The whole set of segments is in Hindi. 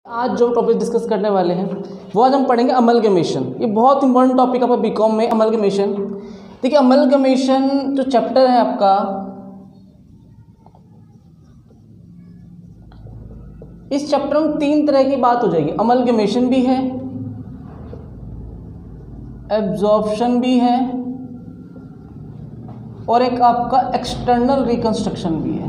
आज जो टॉपिक डिस्कस करने वाले हैं वो आज हम पढ़ेंगे अमलगमेशन। ये बहुत इंपॉर्टेंट टॉपिक है आपका बीकॉम में, अमलगमेशन। देखिए अमलगमेशन जो चैप्टर है आपका, इस चैप्टर में तीन तरह की बात हो जाएगी। अमलगमेशन भी है, एब्जॉर्प्शन भी है और एक आपका एक्सटर्नल रिकंस्ट्रक्शन भी है।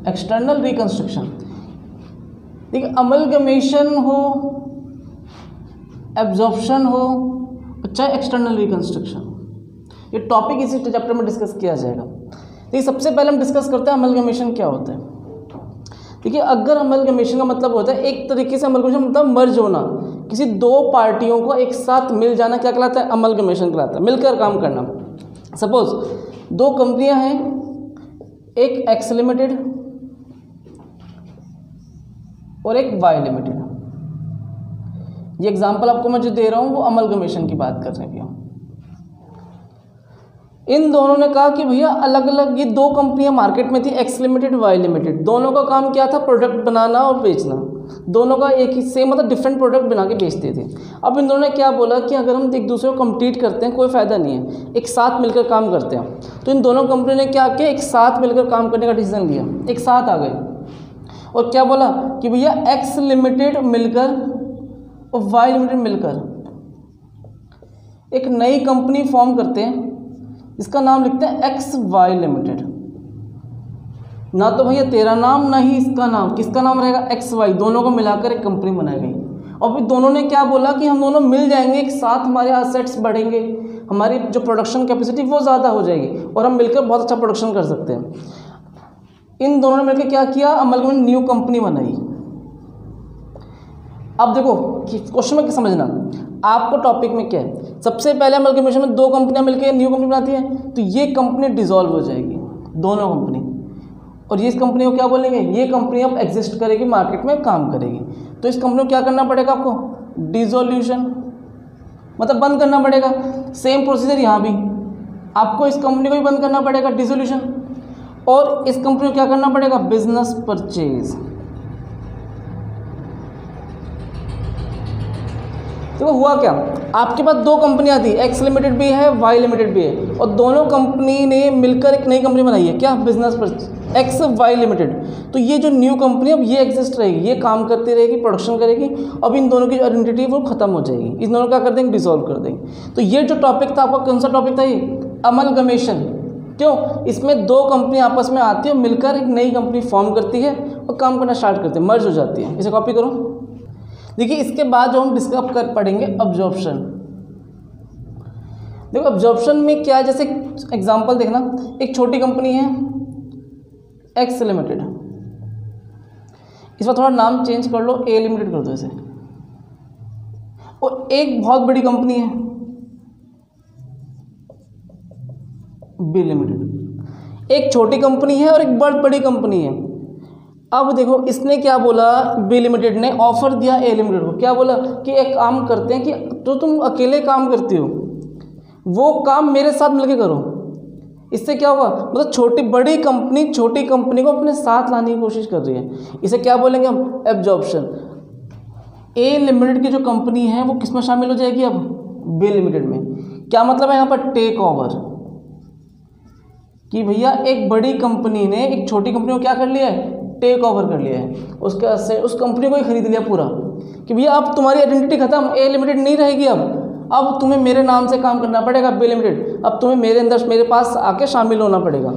एक्सटर्नल रिकंस्ट्रक्शन, देखिए अमलगमेशन हो, एब्जॉर्प्शन हो, चाहे एक्सटर्नल रिकंस्ट्रक्शन, ये टॉपिक इसी चैप्टर में डिस्कस किया जाएगा। देखिए सबसे पहले हम डिस्कस करते हैं अमलगमेशन क्या होता है। देखिए अगर अमलगमेशन का मतलब होता है, एक तरीके से अमलगमेशन मतलब मर्ज होना, किसी दो पार्टियों को एक साथ मिल जाना, क्या कहलाता है? अमलगमेशन कहलाता है, मिलकर काम करना। सपोज दो कंपनियां हैं, एक एक्स लिमिटेड और एक वाई लिमिटेड। ये एग्जांपल आपको मैं जो दे रहा हूं वो अमलगमेशन की बात कर रहे हैं। इन दोनों ने कहा कि भैया अलग अलग, ये दो कंपनियां मार्केट में थी, एक्स लिमिटेड वाई लिमिटेड। दोनों का काम क्या था? प्रोडक्ट बनाना और बेचना। दोनों का एक ही सेम मतलब डिफरेंट प्रोडक्ट बना के बेचते थे। अब इन दोनों ने क्या बोला कि अगर हम एक दूसरे को कम्पीट करते हैं कोई फ़ायदा नहीं है, एक साथ मिलकर काम करते हैं। तो इन दोनों कंपनी ने क्या किया, एक साथ मिलकर काम करने का डिसीजन लिया, एक साथ आ गए और क्या बोला कि भैया एक्स लिमिटेड मिलकर और वाई लिमिटेड मिलकर एक नई कंपनी फॉर्म करते हैं, इसका नाम लिखते हैं एक्स वाई लिमिटेड। ना तो भैया तेरा नाम ना ही इसका नाम, किसका नाम रहेगा? एक्स वाई, दोनों को मिलाकर एक कंपनी बनाई गई। और फिर दोनों ने क्या बोला कि हम दोनों मिल जाएंगे, एक साथ हमारे एसेट्स बढ़ेंगे, हमारी जो प्रोडक्शन कैपेसिटी वो ज़्यादा हो जाएगी और हम मिलकर बहुत अच्छा प्रोडक्शन कर सकते हैं। इन दोनों ने मिलकर क्या किया? अमलगमेशन न्यू कंपनी बनाई। अब देखो क्वेश्चन में क्या समझना, आपको टॉपिक में क्या है, सबसे पहले अमलगमेशन में दो कंपनियां मिलकर न्यू कंपनी बनाती है, तो ये कंपनी डिसॉल्व हो जाएगी, दोनों कंपनी। और ये इस कंपनी को क्या बोलेंगे? ये कंपनी अब एग्जिस्ट करेगी, मार्केट में काम करेगी। तो इस कंपनी को क्या करना पड़ेगा आपको? डिसोल्यूशन, मतलब बंद करना पड़ेगा। सेम प्रोसीजर यहाँ भी, आपको इस कंपनी को भी बंद करना पड़ेगा, डिसोल्यूशन। और इस कंपनी को क्या करना पड़ेगा? Business purchase. तो हुआ क्या, आपके पास दो कंपनियां थी, एक्स लिमिटेड भी है, वाई लिमिटेड भी है, और दोनों कंपनी ने मिलकर एक नई कंपनी बनाई है, क्या? Business purchase, X Y limited. तो ये जो न्यू कंपनी अब ये एग्जिस्ट रहेगी, ये काम करती रहेगी, प्रोडक्शन करेगी। अब इन दोनों की जो आइडेंटिटी वो खत्म हो जाएगी, इन दोनों क्या कर देंगे? डिसॉल्व कर देंगे। तो ये जो टॉपिक था आपका, कौन सा टॉपिक था ये? अमलगमेशन। क्यों? इसमें दो कंपनी आपस में आती है, मिलकर एक नई कंपनी फॉर्म करती है और काम करना स्टार्ट करते हैं, मर्ज हो जाती है। इसे कॉपी करो। देखिए इसके बाद जो हम डिस्कस कर पढ़ेंगे अब्जॉर्प्शन। देखो अब्जॉर्प्शन में क्या है, जैसे एग्जांपल देखना, एक छोटी कंपनी है एक्स लिमिटेड, इस बार थोड़ा नाम चेंज कर लो, ए लिमिटेड कर दो इसे। और एक बहुत बड़ी कंपनी है बी लिमिटेड। एक छोटी कंपनी है और एक बहुत बड़ी कंपनी है। अब देखो इसने क्या बोला, बी लिमिटेड ने ऑफर दिया ए लिमिटेड को, क्या बोला कि एक काम करते हैं कि तो तुम अकेले काम करती हो, वो काम मेरे साथ मिलके करो। इससे क्या होगा, मतलब छोटी कंपनी को अपने साथ लाने की कोशिश कर रही है। इसे क्या बोलेंगे हम? एब्जॉर्प्शन। ए लिमिटेड की जो कंपनी है वो किस में शामिल हो जाएगी? अब बी लिमिटेड में। क्या मतलब है यहाँ पर? टेक ओवर, कि भैया एक बड़ी कंपनी ने एक छोटी कंपनी को क्या कर लिया है? टेक ओवर कर लिया है, उस कंपनी को ही खरीद लिया पूरा, कि भैया अब तुम्हारी आइडेंटिटी खत्म, ए लिमिटेड नहीं रहेगी, अब तुम्हें मेरे नाम से काम करना पड़ेगा, बी लिमिटेड। अब तुम्हें मेरे पास आके शामिल होना पड़ेगा।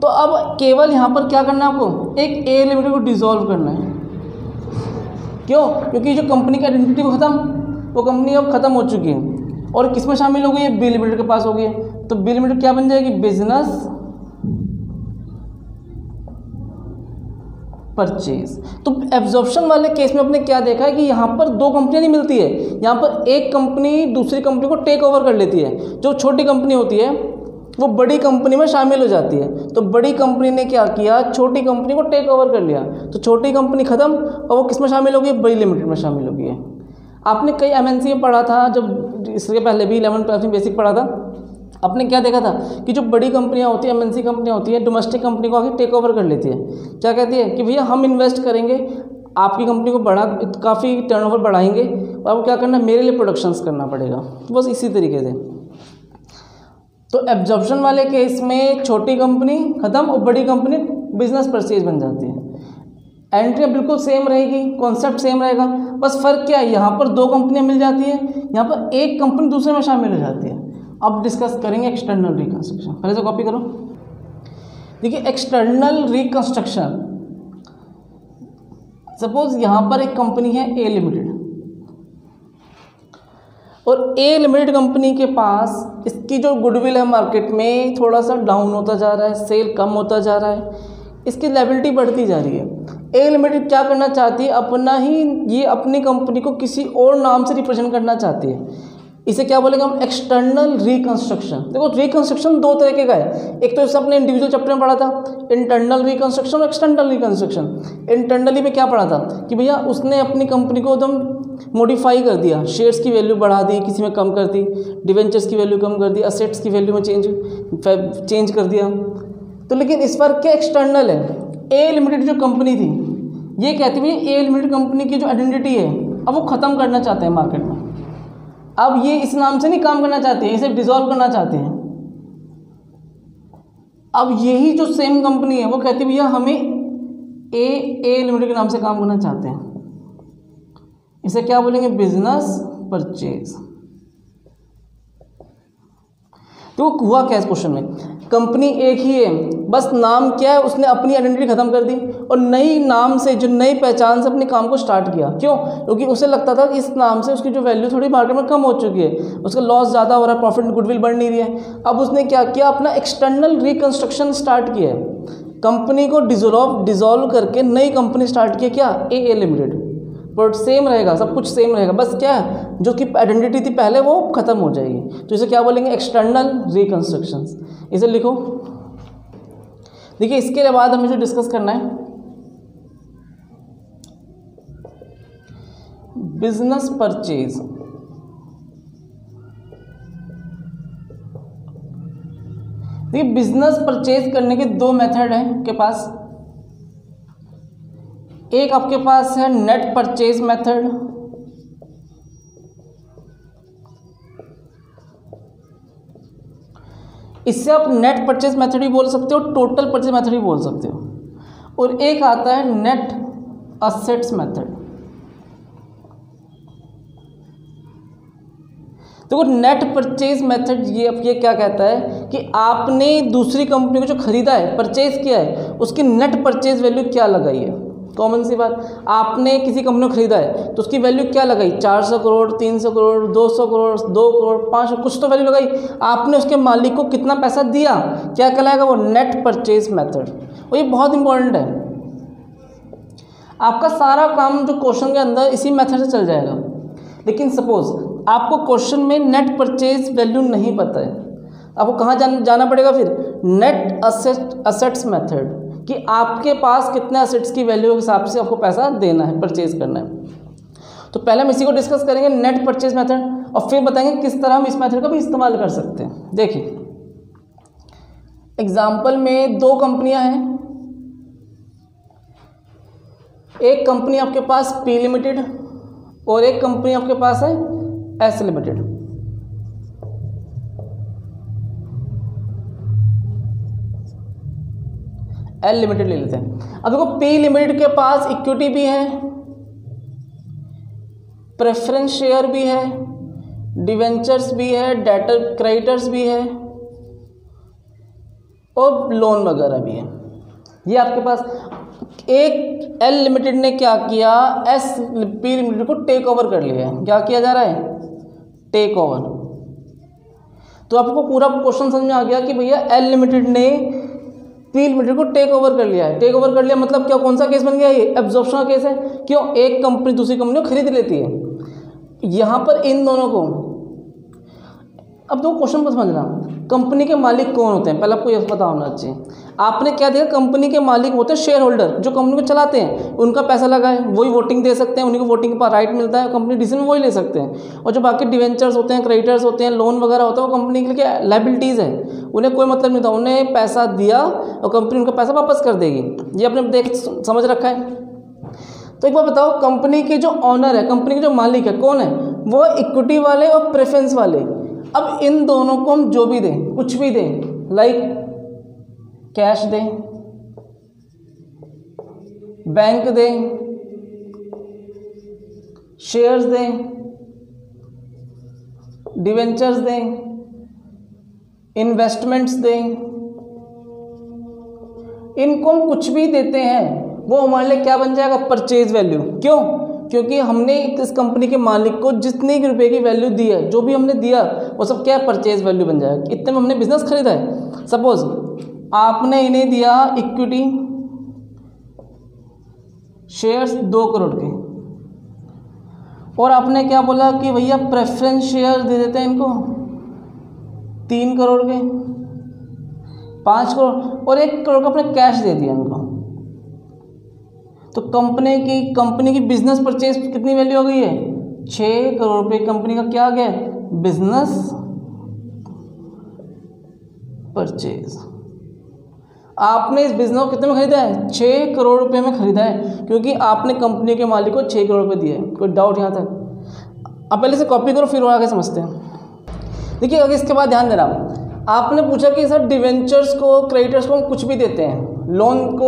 तो अब केवल यहाँ पर क्या करना है आपको? एक ए लिमिटेड को डिसॉल्व करना है। क्यों? क्योंकि जो कंपनी की आइडेंटिटी को खत्म, वो कंपनी अब खत्म हो चुकी है और किस में शामिल हो गई है? बी लिमिटेड के पास हो गई है। तो बी लिमिटेड क्या बन जाएगी? Business purchase. तो एब्जॉर्प्शन वाले केस में आपने क्या देखा है कि यहाँ पर दो कंपनियां नहीं मिलती है, यहाँ पर एक कंपनी दूसरी कंपनी को टेक ओवर कर लेती है। जो छोटी कंपनी होती है वो बड़ी कंपनी में शामिल हो जाती है। तो बड़ी कंपनी ने क्या किया? छोटी कंपनी को टेक ओवर कर लिया, तो छोटी कंपनी खत्म और वो किस में शामिल हो गई? बी लिमिटेड में शामिल हो गई है। आपने कई एमएनसी में पढ़ा था, जब इसके पहले भी 11th-12th में बेसिक पढ़ा था, आपने क्या देखा था कि जो बड़ी कंपनियां होती है, एमएनसी कंपनियां होती है, डोमेस्टिक कंपनी को आगे टेक ओवर कर लेती है। क्या कहती है कि भैया हम इन्वेस्ट करेंगे, आपकी कंपनी को काफ़ी टर्नओवर बढ़ाएंगे और आपको क्या करना है, मेरे लिए प्रोडक्शंस करना पड़ेगा। तो बस इसी तरीके से तो एब्जॉर्प्शन वाले केस में छोटी कंपनी ख़त्म और बड़ी कंपनी बिजनेस परचेज बन जाती है। एंट्री बिल्कुल सेम रहेगी, कॉन्सेप्ट सेम रहेगा, बस फ़र्क क्या है, यहाँ पर 2 कंपनियाँ मिल जाती है, यहाँ पर एक कंपनी दूसरे में शामिल हो जाती है। अब डिस्कस करेंगे एक्सटर्नल रिकंस्ट्रक्शन। पहले से कॉपी करो। देखिए एक्सटर्नल रिकंस्ट्रक्शन, सपोज यहाँ पर एक कंपनी है ए लिमिटेड और ए लिमिटेड कंपनी के पास इसकी जो गुडविल है मार्केट में थोड़ा सा डाउन होता जा रहा है, सेल कम होता जा रहा है, इसकी लायबिलिटी बढ़ती जा रही है। ए लिमिटेड क्या करना चाहती है, ये अपनी कंपनी को किसी और नाम से रिप्रेजेंट करना चाहती है। इसे क्या बोलेंगे हम, एक्सटर्नल रिकंस्ट्रक्शन। देखो रिकंस्ट्रक्शन 2 तरीके का है, एक तो इसे अपने इंडिविजुअल चैप्टर में पढ़ा था, इंटरनल रिकंस्ट्रक्शन और एक्सटर्नल रिकंस्ट्रक्शन। इंटरनली में क्या पढ़ा था कि भैया उसने अपनी कंपनी को एकदम मॉडिफाई कर दिया, शेयर्स की वैल्यू बढ़ा दी, किसी में कम कर दी, डिवेंचर्स की वैल्यू कम कर दी, असेट्स की वैल्यू में चेंज कर दिया। तो लेकिन इस बार क्या एक्सटर्नल है, ए लिमिटेड जो कंपनी थी ये कहती है ए लिमिटेड कंपनी की जो आइडेंटिटी है अब वो ख़त्म करना चाहते हैं मार्केट में। अब ये इस नाम से नहीं काम करना चाहते हैं, इसे डिसॉल्व करना चाहते हैं। अब यही जो सेम कंपनी है वो कहती है भैया हमें ए लिमिटेड के नाम से काम करना चाहते हैं, इसे क्या बोलेंगे, बिजनेस परचेज। तो हुआ क्या इस क्वेश्चन में, कंपनी एक ही है, बस नाम क्या है, उसने अपनी आइडेंटिटी खत्म कर दी और नई नाम से, जो नई पहचान से अपने काम को स्टार्ट किया। क्यों, क्योंकि उसे लगता था कि इस नाम से उसकी जो वैल्यू थोड़ी मार्केट में कम हो चुकी है, उसका लॉस ज़्यादा हो रहा है, प्रॉफिट गुडविल बढ़ नहीं रही है। अब उसने क्या किया, अपना एक्सटर्नल रिकंस्ट्रक्शन स्टार्ट किया है, कंपनी को डिसॉल्व करके नई कंपनी स्टार्ट किया, क्या, ए लिमिटेड। बट सेम रहेगा, सब कुछ सेम रहेगा, बस क्या है जो कि आइडेंटिटी थी पहले वो खत्म हो जाएगी। तो इसे क्या बोलेंगे, एक्सटर्नल रिकंस्ट्रक्शंस। इसे लिखो। देखिए इसके बाद हमें जो डिस्कस करना है, बिजनेस परचेज। देखिए बिजनेस परचेज करने के 2 मेथड हैं आपके पास। एक आपके पास है नेट परचेज मेथड, इससे आप नेट परचेज मेथड भी बोल सकते हो, टोटल परचेज मेथड भी बोल सकते हो। और एक आता है नेट असेट्स मेथड। देखो नेट परचेज मेथड ये क्या कहता है कि आपने दूसरी कंपनी को जो खरीदा है, परचेज किया है, उसकी नेट परचेज वैल्यू क्या लगाई है। कॉमन सी बात, आपने किसी कंपनी को खरीदा है तो उसकी वैल्यू क्या लगाई, 400 करोड़, 300 करोड़, 200 करोड़, 2 करोड़, 500, कुछ तो वैल्यू लगाई। आपने उसके मालिक को कितना पैसा दिया, क्या कहलाएगा वो, नेट परचेज मेथड। और ये बहुत इंपॉर्टेंट है, आपका सारा काम जो क्वेश्चन के अंदर इसी मेथड से चल जाएगा। लेकिन सपोज आपको क्वेश्चन में नेट परचेज वैल्यू नहीं पता है, आपको कहाँ जाना पड़ेगा फिर, नेट असेट्स मेथड, कि आपके पास कितने असेट्स की वैल्यू के हिसाब से आपको पैसा देना है, परचेज करना है। तो पहले हम इसी को डिस्कस करेंगे, नेट परचेज मेथड, और फिर बताएंगे किस तरह हम इस मेथड का भी इस्तेमाल कर सकते हैं। देखिए एग्जाम्पल में 2 कंपनियां हैं, एक कंपनी आपके पास पी लिमिटेड और एक कंपनी आपके पास है एस लिमिटेड। एल लिमिटेड ले लेते हैं। अब देखो पी लिमिटेड के पास इक्विटी भी है, प्रेफरेंस शेयर भी है, डिवेंचर्स भी है, डेटर क्रेडिटर्स भी है और लोन वगैरह भी है। ये आपके पास एक एल लिमिटेड ने क्या किया, एस पी लिमिटेड को टेक ओवर कर लिया है। क्या किया जा रहा है, टेक ओवर। तो आपको पूरा क्वेश्चन समझ में आ गया कि भैया एल लिमिटेड ने पी लिमिटेड को टेक ओवर कर लिया है। टेक ओवर कर लिया मतलब क्या, कौन सा केस बन गया, ये एब्जॉर्प्शन का केस है। क्यों, एक कंपनी दूसरी कंपनी को खरीद लेती है। यहाँ पर इन दोनों को, अब तो क्वेश्चन को समझना, कंपनी के मालिक कौन होते हैं, पहले आपको ये पता होना चाहिए। आपने क्या देखा, कंपनी के मालिक होते हैं शेयर होल्डर, जो कंपनी को चलाते हैं, उनका पैसा लगा है, वही वोटिंग दे सकते हैं, उन्हीं को वोटिंग का राइट मिलता है, कंपनी डिसीजन वही ले सकते हैं। और जो बाकी डिवेंचर्स होते हैं, क्रेडिटर्स होते हैं, लोन वगैरह होता है, वो कंपनी के लिए लायबिलिटीज़ है, उन्हें कोई मतलब नहीं था, उन्हें पैसा दिया और कंपनी उनका पैसा वापस कर देगी। ये आपने देख समझ रखा है। तो एक बार बताओ, कंपनी के जो ऑनर है, कंपनी के जो मालिक है, कौन है? वो इक्विटी वाले और प्रेफरेंस वाले। अब इन दोनों को हम जो भी दें, कुछ भी दें, लाइक कैश दें, बैंक दें, शेयर्स दें, डिवेंचर्स दें, इन्वेस्टमेंट्स दें, इनको हम कुछ भी देते हैं, वो हमारे लिए क्या बन जाएगा? Purchase value. क्यों? क्योंकि हमने इस कंपनी के मालिक को जितने भी रुपए की वैल्यू दी है, जो भी हमने दिया, वो सब क्या परचेज वैल्यू बन जाएगा। इतने में हमने बिजनेस खरीदा है। सपोज आपने इन्हें दिया इक्विटी शेयर्स 2 करोड़ के, और आपने क्या बोला कि भैया प्रेफरेंस शेयर दे देते हैं इनको 3 करोड़ के, 5 करोड़ और 1 करोड़ का आपने कैश दे दिया इनको। तो कंपनी की बिजनेस परचेज कितनी वैल्यू हो गई है? 6 करोड़ रुपये कंपनी का क्या आ गया? Business purchase. आपने इस बिजनेस को कितने में खरीदा है? 6 करोड़ रुपए में खरीदा है, क्योंकि आपने कंपनी के मालिक को 6 करोड़ रुपए दिए हैं। कोई डाउट यहाँ तक? आप पहले से कॉपी करो, फिर आगे समझते हैं। देखिए, अगर इसके बाद ध्यान देना, आपने पूछा कि सर डिवेंचर्स को, क्रेडिटर्स को हम कुछ भी देते हैं, लोन को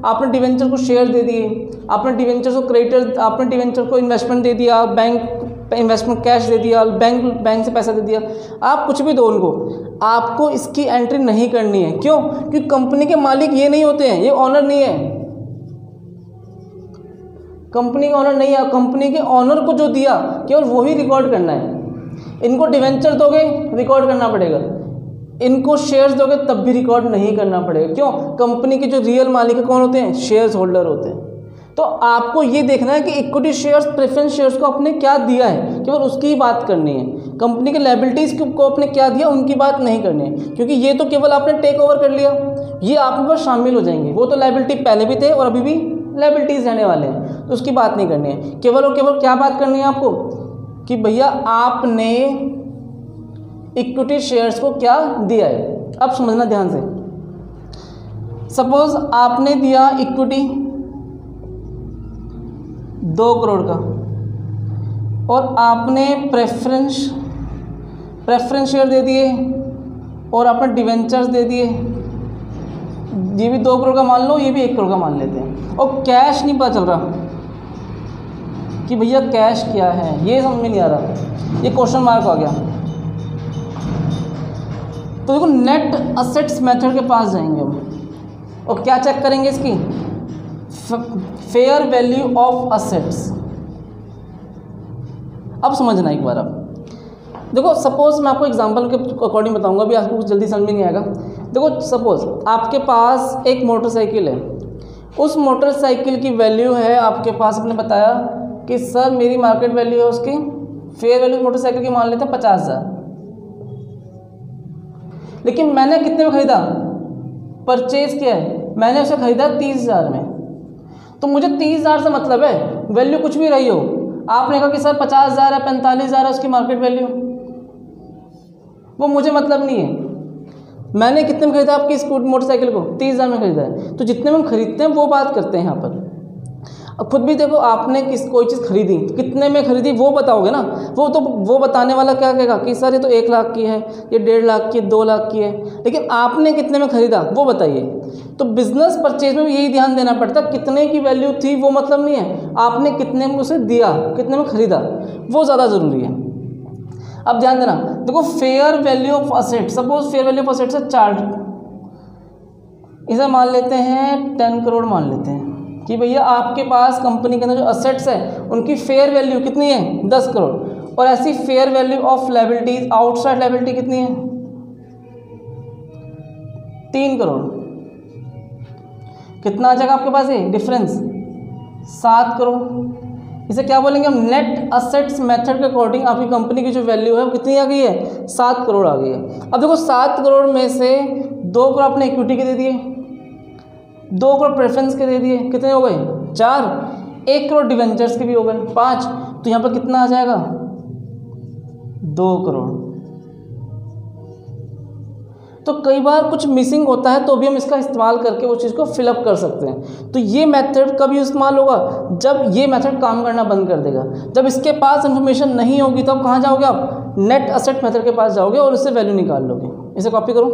आपने डिवेंचर को शेयर दे दिए, आपने डिवेंचर को क्रेडिटर, आपने डिवेंचर को इन्वेस्टमेंट दे दिया, बैंक इन्वेस्टमेंट कैश दे दिया, बैंक से पैसा दे दिया, आप कुछ भी दो उनको, आपको इसकी एंट्री नहीं करनी है। क्यों? क्योंकि कंपनी के मालिक ये नहीं होते हैं, ये ऑनर नहीं है, कंपनी का ऑनर नहीं है। कंपनी के ऑनर को जो दिया केवल वही रिकॉर्ड करना है। इनको डिवेंचर दोगे रिकॉर्ड करना पड़ेगा, इनको शेयर्स दोगे तब भी रिकॉर्ड नहीं करना पड़ेगा। क्यों? कंपनी के जो रियल मालिक कौन होते हैं? शेयर्स होल्डर होते हैं। तो आपको ये देखना है कि इक्विटी शेयर्स, प्रेफरेंस शेयर्स को आपने क्या दिया है, केवल उसकी ही बात करनी है। कंपनी के लायबिलिटीज़ को आपने क्या दिया, उनकी बात नहीं करनी है, क्योंकि ये तो केवल आपने टेक ओवर कर लिया, ये आपके पास शामिल हो जाएंगे। वो तो लायबिलिटी पहले भी थे और अभी भी लायबिलिटीज़ रहने वाले हैं, तो उसकी बात नहीं करनी है। केवल और केवल क्या बात करनी है आपको कि भैया आपने इक्विटी शेयर्स को क्या दिया है। अब समझना ध्यान से। सपोज आपने दिया इक्विटी 2 करोड़ का, और आपने प्रेफरेंस शेयर दे दिए, और आपने डिवेंचर्स दे दिए। ये भी 2 करोड़ का मान लो, ये भी 1 करोड़ का मान लेते हैं, और कैश नहीं पता चल रहा कि भैया कैश क्या है, ये समझ में नहीं आ रहा, ये क्वेश्चन मार्क आ गया। तो देखो, नेट असेट्स मेथड के पास जाएंगे हम, और क्या चेक करेंगे? इसकी फेयर वैल्यू ऑफ असेट्स। अब समझना एक बार। अब देखो, सपोज मैं आपको एग्जांपल के अकॉर्डिंग बताऊंगा, अभी आपको कुछ जल्दी समझ में नहीं आएगा। देखो, सपोज आपके पास एक मोटरसाइकिल है, उस मोटरसाइकिल की वैल्यू है आपके पास, आपने बताया कि सर मेरी मार्केट वैल्यू है उसकी, फेयर वैल्यू मोटरसाइकिल की मान लेते हैं 50,000, लेकिन मैंने कितने में खरीदा? परचेज किया है, मैंने उसे खरीदा 30,000 में। तो मुझे 30,000 से मतलब है, वैल्यू कुछ भी रही हो। आपने कहा कि सर 50,000 है, 45,000 है उसकी मार्केट वैल्यू, वो मुझे मतलब नहीं है। मैंने कितने में खरीदा आपकी स्कूटर मोटरसाइकिल को? 30,000 में खरीदा है। तो जितने में हम खरीदते हैं वो बात करते हैं यहाँ पर। अब खुद भी देखो, आपने कोई चीज़ खरीदी, कितने में खरीदी वो बताओगे ना, वो बताने वाला क्या कहेगा कि सर ये तो 1 लाख की है, ये 1.5 लाख की है, 2 लाख की है, लेकिन आपने कितने में खरीदा वो बताइए। तो बिजनेस परचेज में भी यही ध्यान देना पड़ता, कितने की वैल्यू थी वो मतलब नहीं है, आपने कितने में उसे दिया, कितने में खरीदा, वो ज़्यादा ज़रूरी है। अब ध्यान देना, देखो fair value of asset, suppose fair value of asset से 4, इसे मान लेते हैं 10 करोड़ मान लेते हैं कि भैया आपके पास कंपनी के अंदर जो असेट्स है उनकी फेयर वैल्यू कितनी है? 10 करोड़। और ऐसी fair value of liabilities, outside liability कितनी है? 3 करोड़। कितना आ जाएगा आपके पास ये डिफरेंस? 7 करोड़। इसे क्या बोलेंगे हम, नेट असेट्स मेथड के अकॉर्डिंग आपकी कंपनी की जो वैल्यू है वो कितनी आ गई है, 7 करोड़ आ गई है। अब देखो 7 करोड़ में से 2 करोड़ आपने इक्विटी के दे दिए, 2 करोड़ प्रेफरेंस के दे दिए, कितने हो गए 4, 1 करोड़ डिवेंचर्स के भी हो गए 5, तो यहाँ पर कितना आ जाएगा 2 करोड़। तो कई बार कुछ मिसिंग होता है तो भी हम इसका इस्तेमाल करके वो चीज़ को फिलअप कर सकते हैं। तो ये मेथड कब इस्तेमाल होगा, जब ये मेथड काम करना बंद कर देगा। जब इसके पास इन्फॉर्मेशन नहीं होगी तब कहाँ जाओगे आप, नेट असेट मेथड के पास जाओगे और उससे वैल्यू निकाल लोगे। इसे कॉपी करो।